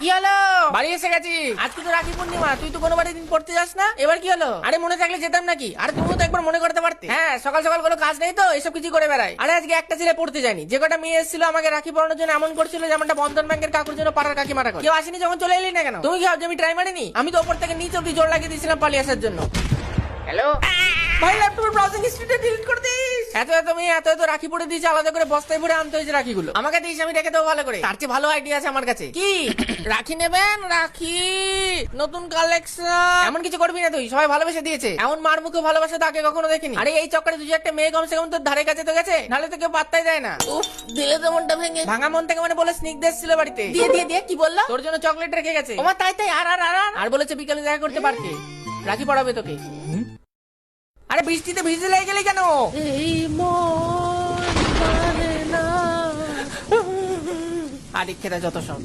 কি হলো? বাড়ি এসে গেছি। আজকে তো রাখি পূর্ণিমা, তুই তো কোনো বাড়ি দিন পড়তে যাস না, এবার কি হলো? আরে মনে থাকলে যেতাম নাকি? আরে তুমিও তো একবার মনে করতে পারতে। হ্যাঁ, সকাল সকাল কোনো কাজ নেই তো এসব কিছু করে বেড়াই। আরে আজকে একটা ছেলে পড়তে যায়নি, যে কটা মেয়ে এসেছিল আমাকে রাখি পড়ানোর জন্য এমন করছিল যেমনটা বন্ধন ব্যাংকের কাকুর জন্য পাড়ার কাকি মারা করে। কেউ আসেনি যখন চলে এলি না কেন? তুমি কি ভাবছো আমি ট্রাই মারিনি? আমি তো ওপর থেকে নিচে অব্দি জোর লাগিয়ে দিয়েছিলাম পালিয়ে আসার জন্য। হ্যালো ভাই, ল্যাপটপের ব্রাউজিং হিস্ট্রিটা ডিলিট করে দিস। এত মেয়ে এত রাখি পড়ে দিয়েছে, আলাদা করে বস্তায় ভরে আনতে হয়েছে রাখিগুলো। আমাকে দিস, আমি রেখে দেবো ভালো করে। তার চেয়ে ভালো আইডিয়া আছে আমার কাছে। কি রাখি নেবেন? রাখি নতুন কালেকশন। এমন কিছু করবি না তুই, সবাই ভালোবেসে দিয়েছে। এমন মার মুখে ভালোবাসা তো আগে কখনো দেখিনি। আরে এই চক্করে তুই একটা মেয়ে কমসে কম তোর ধারে কাছে তো গেছে, নাহলে তো কেউ পাত্তাই দেয় না। উফ, দিলে তো মনটা ভেঙে। ভাঙা মন থেকে মানে বলে স্নিগ্ধ এসেছিল বাড়িতে। দিয়ে কি বললো? তোর জন্য চকলেট রেখে গেছে। ওমা তাই আর বলেছে বিকালে দেখা করতে পারকে, রাখি পড়াবে তোকে। আরে বৃষ্টিতে ভিজে লেগে গেলি কেন? এই মন মানে না। আরে খেতে যত সব।